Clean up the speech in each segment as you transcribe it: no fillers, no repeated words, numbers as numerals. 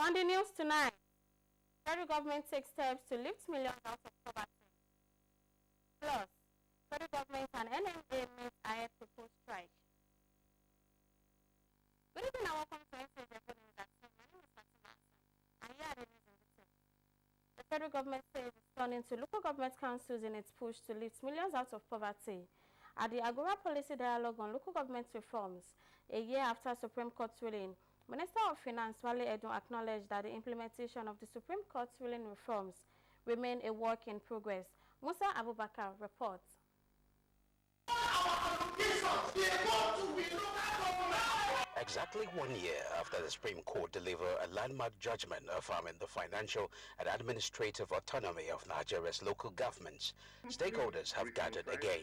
On the news tonight, the federal government takes steps to lift millions out of poverty. Plus, federal government and NMA meet ahead proposed strike. Good evening and welcome to Nta Ijebu Ode. My name is Fatima Hassan, and here are the news in detail. The federal government says it's turning to local government councils in its push to lift millions out of poverty. At the Agora Policy Dialogue on Local Government Reforms, a year after Supreme Court ruling, Minister of Finance Wale Edun acknowledged that the implementation of the Supreme Court's ruling reforms remain a work in progress. Musa Abubakar reports. Exactly 1 year after the Supreme Court delivered a landmark judgment affirming the financial and administrative autonomy of Nigeria's local governments, stakeholders have gathered again,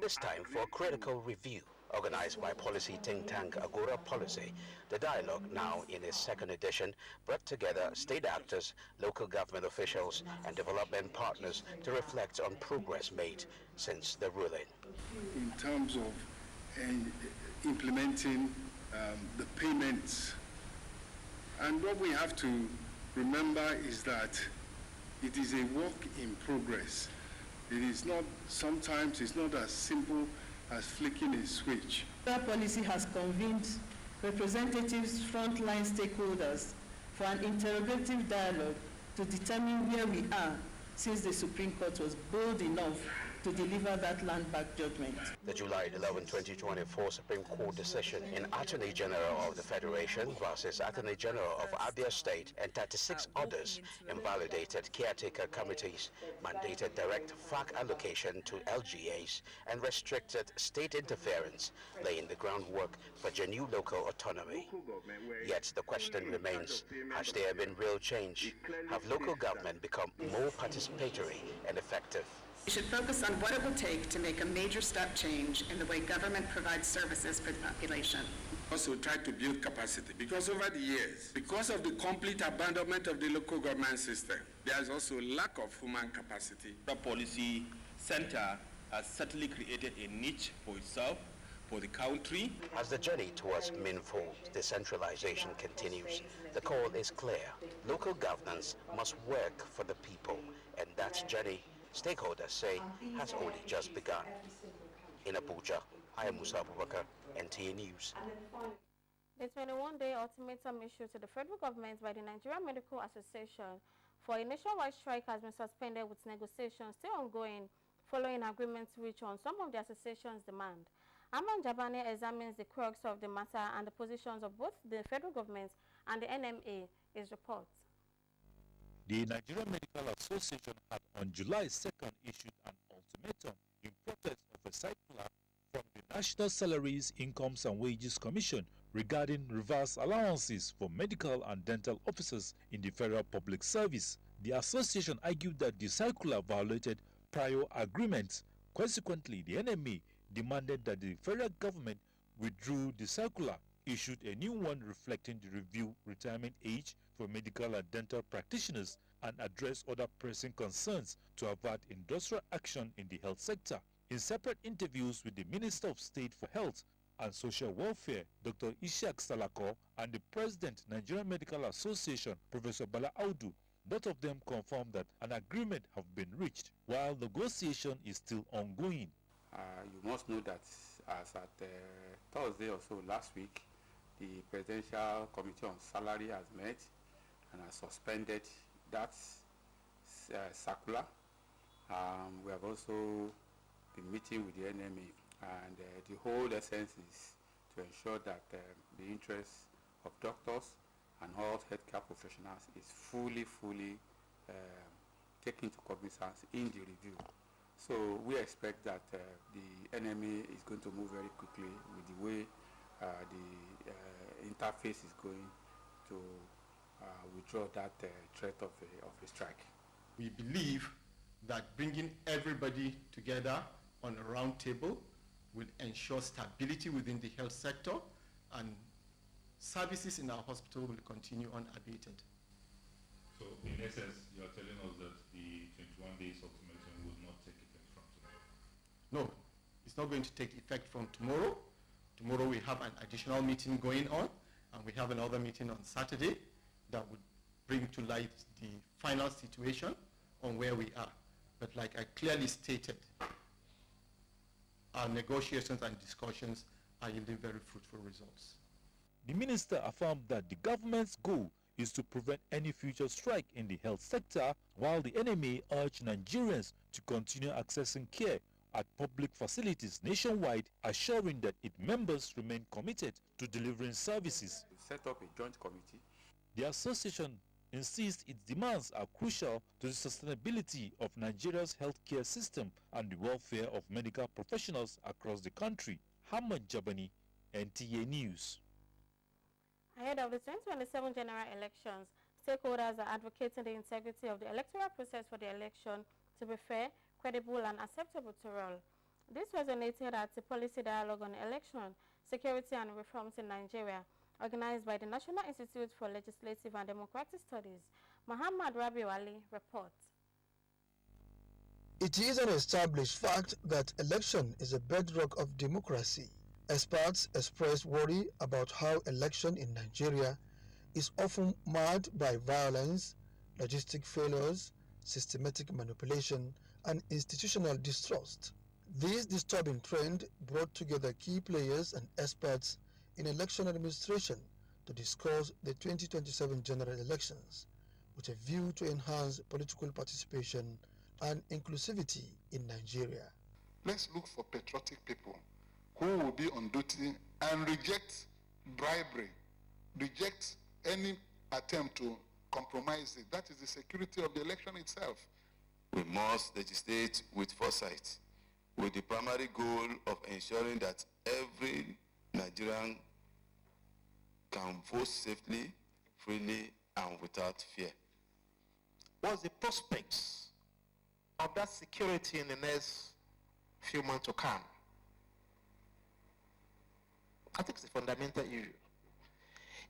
this time for a critical review. Organized by policy think tank Agora Policy, the dialogue, now in its second edition, brought together state actors, local government officials, and development partners to reflect on progress made since the ruling. In terms of implementing the payments, and what we have to remember is that it is a work in progress. It is not, sometimes it's not as simple as flicking a switch. Our policy has convened representatives, frontline stakeholders for an interrogative dialogue to determine where we are since the Supreme Court was bold enough to deliver that landmark judgment. The July 11, 2024 Supreme Court decision in Attorney General of the Federation versus Attorney General of Abia State and 36 others invalidated caretaker committees, mandated direct FAC allocation to LGAs, and restricted state interference, laying the groundwork for genuine local autonomy. Yet the question remains, has there been real change? Have local government become more participatory and effective? We should focus on what it will take to make a major step change in the way government provides services for the population. Also try to build capacity, because over the years, because of the complete abandonment of the local government system, there is also lack of human capacity. The policy center has certainly created a niche for itself, for the country. As the journey towards meaningful decentralization continues, the call is clear. Local governance must work for the people, and that journey, stakeholders say, has only just begun. In Abuja, I am Musa Abubakar, NTA News. The 21-day ultimatum issued to the federal government by the Nigerian Medical Association for a nationwide strike has been suspended, with negotiations still ongoing following agreements reached on some of the association's demand. Aman Jabane examines the crux of the matter and the positions of both the federal government and the NMA. His report. The Nigerian Medical Association had on July 2nd issued an ultimatum in protest of a circular from the National Salaries, Incomes and Wages Commission regarding reverse allowances for medical and dental officers in the Federal Public Service. The association argued that the circular violated prior agreements. Consequently, the NMA demanded that the federal government withdrew the circular, issued a new one reflecting the review retirement age for medical and dental practitioners, and address other pressing concerns to avert industrial action in the health sector. In separate interviews with the Minister of State for Health and Social Welfare, Dr. Ishaq Salako, and the President, Nigerian Medical Association, Professor Bala Audu, both of them confirmed that an agreement have been reached, while negotiation is still ongoing. You must know that as at Thursday or so last week, the Presidential Committee on Salary has met and has suspended that circular. We have also been meeting with the NMA, and the whole essence is to ensure that the interests of doctors and all healthcare professionals is fully taken into cognizance in the review. So we expect that the NMA is going to move very quickly with the way the interface is going to withdraw that threat of a strike. We believe that bringing everybody together on a round table will ensure stability within the health sector, and services in our hospital will continue unabated. So in essence, you are telling us that the 21 days ultimatum will not take effect from tomorrow? No, it's not going to take effect from tomorrow. Tomorrow we have an additional meeting going on, and we have another meeting on Saturday. that would bring to light the final situation on where we are. But like I clearly stated, our negotiations and discussions are yielding very fruitful results. The minister affirmed that the government's goal is to prevent any future strike in the health sector, while the NMA urged Nigerians to continue accessing care at public facilities nationwide, assuring that its members remain committed to delivering services. We set up a joint committee. The association insists its demands are crucial to the sustainability of Nigeria's healthcare system and the welfare of medical professionals across the country. Hamad Jabani, NTA News. Ahead of the 2027 general elections, stakeholders are advocating the integrity of the electoral process for the election to be fair, credible, and acceptable to all. This resonated at the Policy Dialogue on Election, Security and Reforms in Nigeria, organized by the National Institute for Legislative and Democratic Studies. Muhammad Rabiu Ali reports. It is an established fact that election is a bedrock of democracy. Experts express worry about how election in Nigeria is often marred by violence, logistic failures, systematic manipulation, and institutional distrust. This disturbing trend brought together key players and experts in election administration to discuss the 2027 general elections with a view to enhance political participation and inclusivity in Nigeria. Let's look for patriotic people who will be on duty and reject bribery, reject any attempt to compromise it. That is the security of the election itself. We must legislate with foresight, with the primary goal of ensuring that every Nigerian can vote safely, freely, and without fear. What's the prospects of that security in the next few months to come? I think it's a fundamental issue.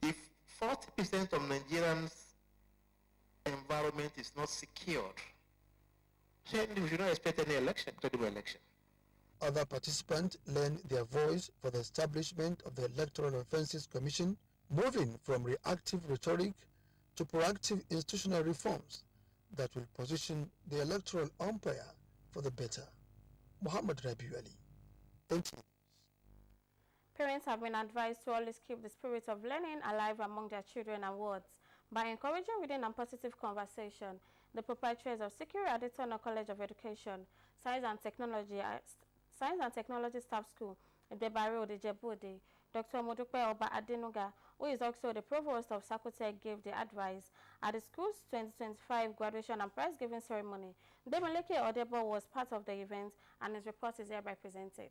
If 40% of Nigerians' environment is not secured, certainly we should not expect any election, credible election. Other participants lend their voice for the establishment of the Electoral Offences Commission, moving from reactive rhetoric to proactive institutional reforms that will position the electoral umpire for the better. Muhammad Rabiu Ali, NTA. Parents have been advised to always keep the spirit of learning alive among their children and wards by encouraging reading and positive conversation. The proprietaries of Secure Additional College of Education, Science and Technology Staff School in Nta Ijebu Ode, Dr. Modupe Oba Adenuga, who is also the provost of Sakutec, gave the advice at the school's 2025 graduation and prize giving ceremony. Demeleke Odebo was part of the event, and his report is hereby presented.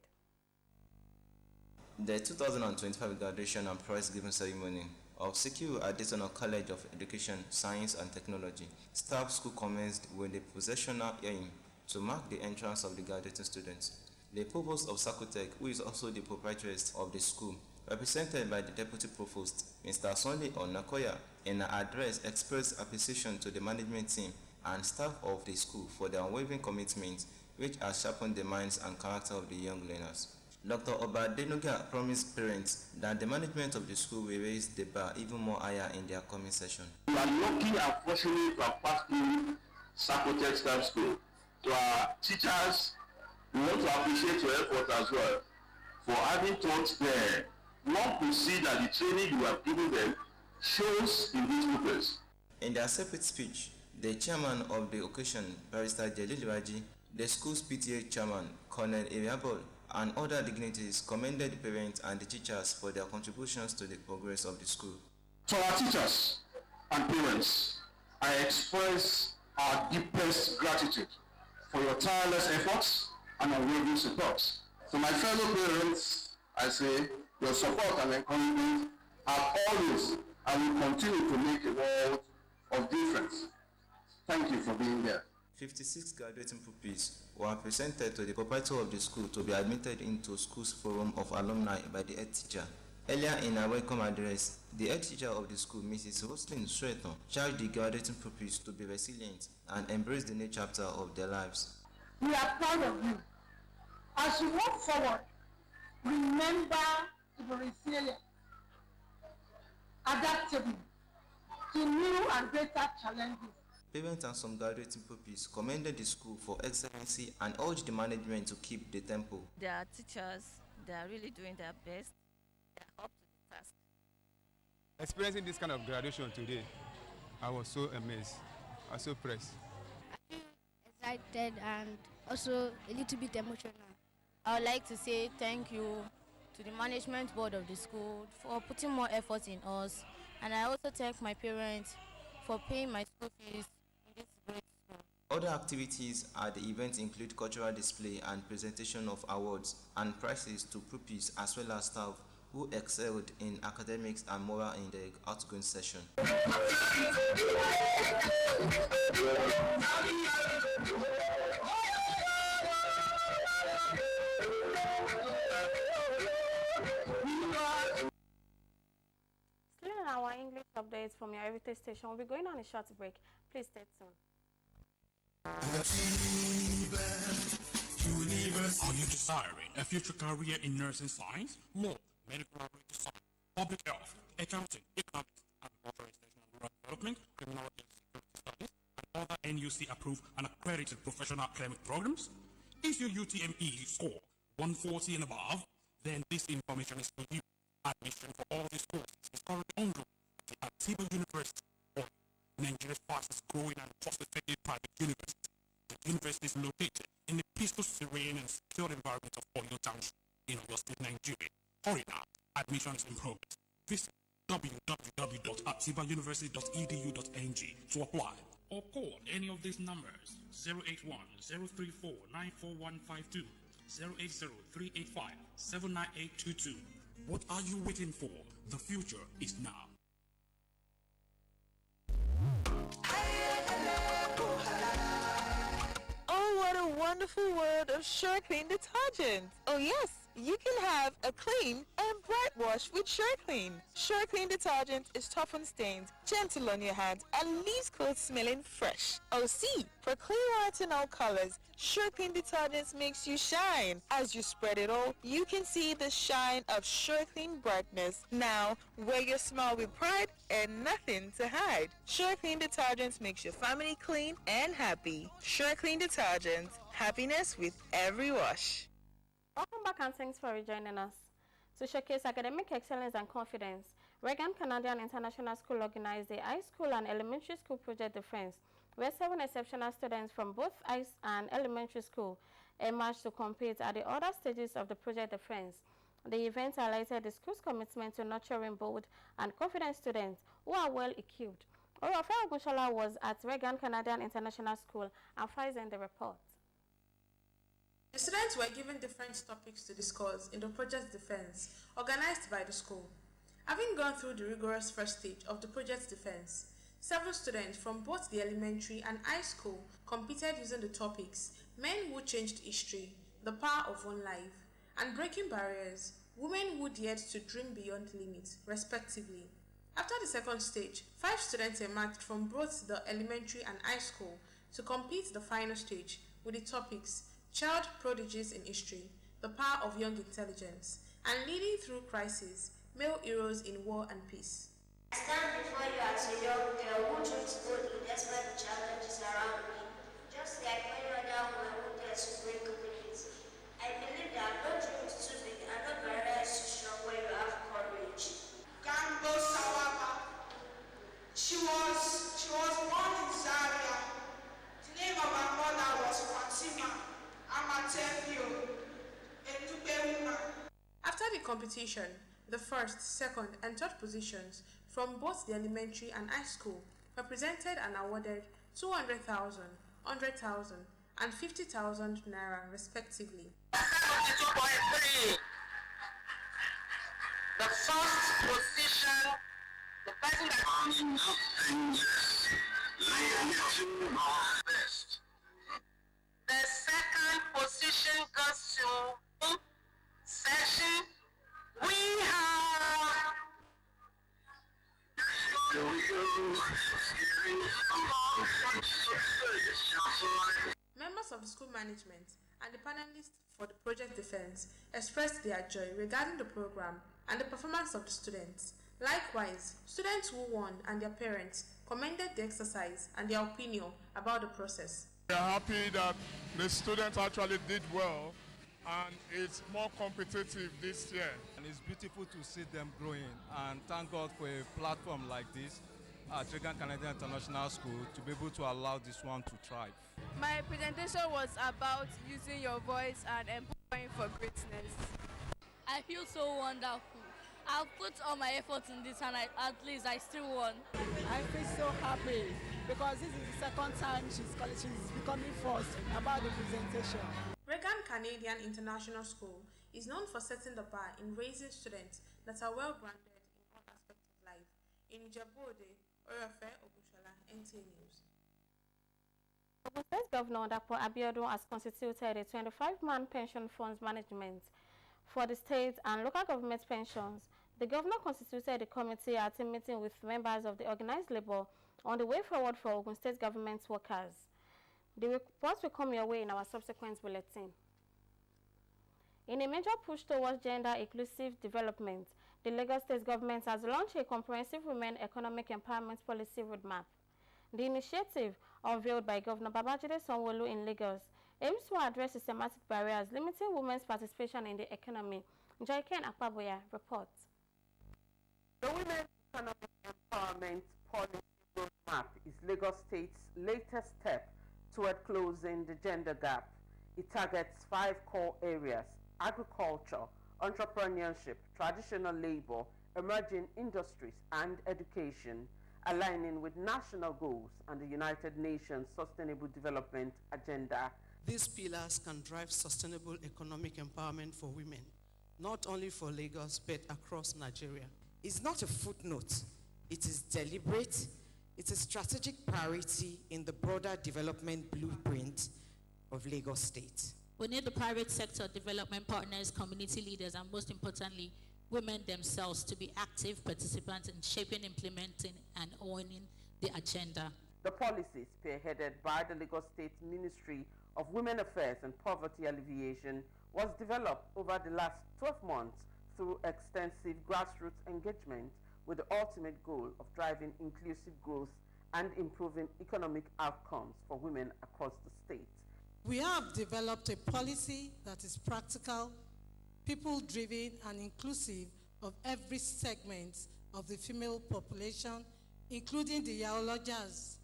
The 2025 graduation and prize giving ceremony of Secure Additional College of Education, Science and Technology Staff School commenced with the processional aim to mark the entrance of the graduating students. The provost of Sakutec, who is also the proprietress of the school, represented by the deputy provost, Mr. Sonley Onakoya, in an address expressed appreciation to the management team and staff of the school for their unwavering commitment, which has sharpened the minds and character of the young learners. Dr. Oba Adenuga promised parents that the management of the school will raise the bar even more higher in their coming session. We are lucky and fortunate to have passed through Sakutec Staff School. To our teachers, we want to appreciate your effort as well for having taught there. One could see that the training you have given them shows in these pupils. In their separate speech, the chairman of the occasion, Barrister Jelil Raji, the school's PTA chairman, Colonel Iriabol, and other dignitaries commended the parents and the teachers for their contributions to the progress of the school. To our teachers and parents, I express our deepest gratitude for your tireless efforts and unwavering support. To my fellow parents, I say your support and encouragement are always and will continue to make a world of difference. Thank you for being here. 56 graduating pupils were presented to the proprietor of the school to be admitted into school's forum of alumni by the head teacher. Earlier in her welcome address, the head teacher of the school, Mrs. Roslyn Sweton, charged the graduating pupils to be resilient and embrace the new chapter of their lives. We are proud of you. As you walk forward, remember to be resilient, adaptable, to new and greater challenges. Parents and some graduating pupils commended the school for excellency and urged the management to keep the tempo. Their teachers, they are really doing their best. They are up to the task. Experiencing this kind of graduation today, I was so amazed. I was so pressed. I feel excited and also a little bit emotional. I would like to say thank you to the management board of the school for putting more effort in us. And I also thank my parents for paying my school fees in this great school. Other activities at the event include cultural display and presentation of awards and prizes to pupils as well as staff who excelled in academics and moral in the outgoing session. Still in our English updates from your everyday station, we'll be going on a short break. Please stay tuned. Are you desiring a future career in nursing science, law, medical laboratory science, public health, accounting, economics, agricultural extension and rural development, criminology and security studies, and other NUC-approved and accredited professional academic programs? Is your UTME score 140 and above? Then this information is for you. Admission for all these courses is currently ongoing at Atiba University, Nigeria's fastest growing and cost-effective private university. The university is located in the peaceful, serene, and secure environment of Oyo Township in Oyo State, Nigeria. Hurry now, admission is in progress. Visit www.atibauniversity.edu.ng to apply or call any of these numbers: 081-034-94152, 080-385-79822. What are you waiting for? The future is now. Oh, what a wonderful world of Sure Clean detergent. Oh yes, you can have a clean and bright wash with Sure Clean. Sure Clean detergent is tough on stains, gentle on your hands, and leaves clothes smelling fresh. Oh see, for clean white and all colors, Sure Clean detergent makes you shine. As you spread it all, you can see the shine of Sure Clean brightness. Now, wear your smile with pride and nothing to hide. Sure Clean detergent makes your family clean and happy. Sure Clean detergent, happiness with every wash. Welcome back and thanks for rejoining us. To showcase academic excellence and confidence, Reagan Canadian International School organized the high school and elementary school project defense, where 7 exceptional students from both high and elementary school emerged to compete at the other stages of the project defense. The event highlighted the school's commitment to nurturing bold and confident students who are well equipped. Orafe Ogushola was at Reagan Canadian International School and files in the report. The students were given different topics to discuss in the project defense organized by the school. Having gone through the rigorous first stage of the project defense, 7 students from both the elementary and high school competed using the topics Men Who Changed History, The Power of One Life, and Breaking Barriers, Women Who Dared to Dream Beyond Limits, respectively. After the second stage, 5 students emerged from both the elementary and high school to complete the final stage with the topics Child Prodigies in History, The Power of Young Intelligence, and Leading Through Crisis, Male Heroes in War and Peace. I stand before you as a young girl who dreams boldly despite the challenges around me, just like many other women who dare to break limits. I believe that no dream is too big and no barrier is too strong when you have courage. Gambo Sawaba. She was born in Zaria. The name of her mother was Fatima Amatefio, a Tupe woman. After the competition, the first, second, and third positions from both the elementary and high school were presented and awarded 200,000, 100,000, and 50,000 naira respectively. 72.3. The first position, the person that comes best. The second position goes to section. We have members of the school management and the panelists for the project defense expressed their joy regarding the program and the performance of the students. Likewise, students who won and their parents commended the exercise and their opinion about the process. We are happy that the students actually did well and it's more competitive this year. And it's beautiful to see them growing, and thank God for a platform like this at Reagan Canadian International School to be able to allow this one to thrive. My presentation was about using your voice and empowering for greatness. I feel so wonderful. I've put all my efforts in this and at least I still won. I feel so happy because this is the second time she's becoming first about the presentation. Reagan Canadian International School is known for setting the bar in raising students that are well-grounded in all aspects of life. In Ijebu Ode, Orafe Ogushola, NTA News. Ogun State Governor Nta Ijebu Ode has constituted a 25-man pension funds management for the state and local government pensions. The governor constituted a committee at a meeting with members of the organized labor on the way forward for Ogun State government workers. The reports will come your way in our subsequent bulletin. In a major push towards gender-inclusive development, the Lagos State government has launched a comprehensive women economic empowerment policy roadmap. The initiative, unveiled by Governor Babajide Sanwo-Olu in Lagos, aims to address systematic barriers limiting women's participation in the economy. Joyken Akpaboya reports. The Women Economic Empowerment Policy Roadmap is Lagos State's latest step toward closing the gender gap. It targets 5 core areas: agriculture, entrepreneurship, traditional labor, emerging industries, and education, aligning with national goals and the United Nations Sustainable Development Agenda. These pillars can drive sustainable economic empowerment for women, not only for Lagos, but across Nigeria. It's not a footnote. It is deliberate. It's a strategic priority in the broader development blueprint of Lagos State. We need the private sector, development partners, community leaders, and most importantly, women themselves to be active participants in shaping, implementing, and owning the agenda. The policy, spearheaded by the Lagos State Ministry of Women Affairs and Poverty Alleviation, was developed over the last 12 months through extensive grassroots engagement with the ultimate goal of driving inclusive growth and improving economic outcomes for women across the state. We have developed a policy that is practical, people-driven, and inclusive of every segment of the female population, including the yaologists,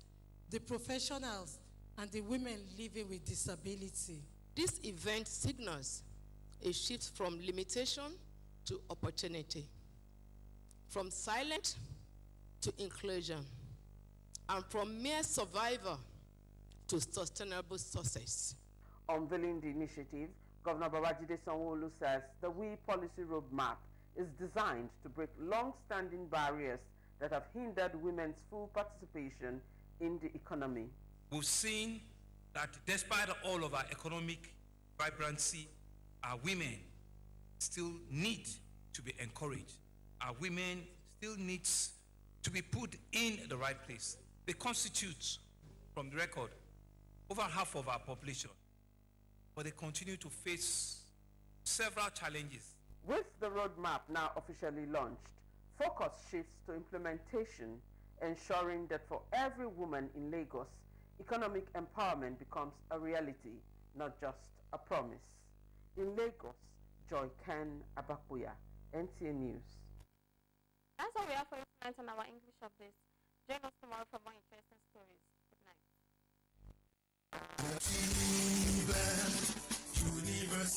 the professionals, and the women living with disability. This event signals a shift from limitation to opportunity, from silence to inclusion, and from mere survivor to sustainable success. Unveiling the initiative, Governor Babajide Sanwo-Olu says the WE policy roadmap is designed to break long-standing barriers that have hindered women's full participation in the economy. We've seen that despite all of our economic vibrancy, our women still need to be encouraged. Our women still need to be put in the right place. They constitute, from the record, over half of our population, but they continue to face several challenges. With the roadmap now officially launched, focus shifts to implementation, ensuring that for every woman in Lagos, economic empowerment becomes a reality, not just a promise. In Lagos, Joyken Akpaboya, NTA News. That's all we have for you tonight on our English updates. Join us tomorrow for more interesting stories. Good night.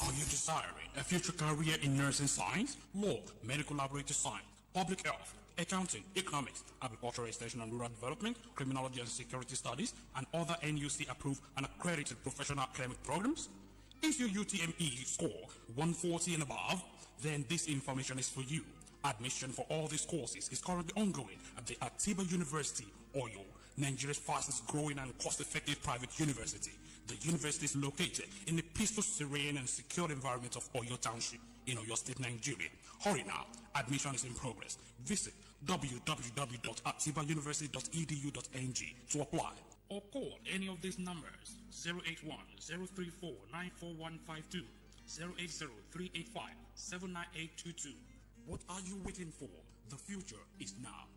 Are you desiring a future career in nursing science, law, medical laboratory science, public health, accounting, economics, agricultural extension and rural development, criminology and security studies, and other NUC-approved and accredited professional academic programs? If your UTME score 140 and above, then this information is for you. Admission for all these courses is currently ongoing at the Atiba University, Oyo, Nigeria's fastest growing and cost-effective private university. The university is located in the peaceful, serene, and secure environment of Oyo Township in Oyo State, Nigeria. Hurry now. Admission is in progress. Visit www.atibauniversity.edu.ng to apply or call any of these numbers: 081-034-94152, 080-385-79822, What are you waiting for? The future is now.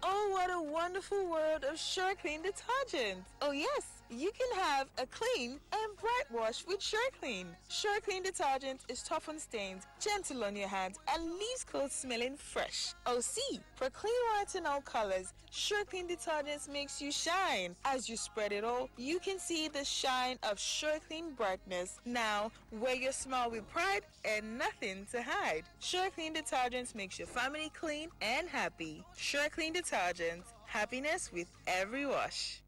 Oh, what a wonderful world of Sure Clean detergent. Oh yes, you can have a clean and bright wash with Sure Clean. Sure Clean detergent is tough on stains, gentle on your hands, and leaves clothes smelling fresh. Oh see, for clean white and all colors, Sure Clean detergent makes you shine. As you spread it all, you can see the shine of Sure Clean brightness. Now, wear your smile with pride and nothing to hide. Sure Clean detergent makes your family clean and happy. Sure Clean detergent, happiness with every wash.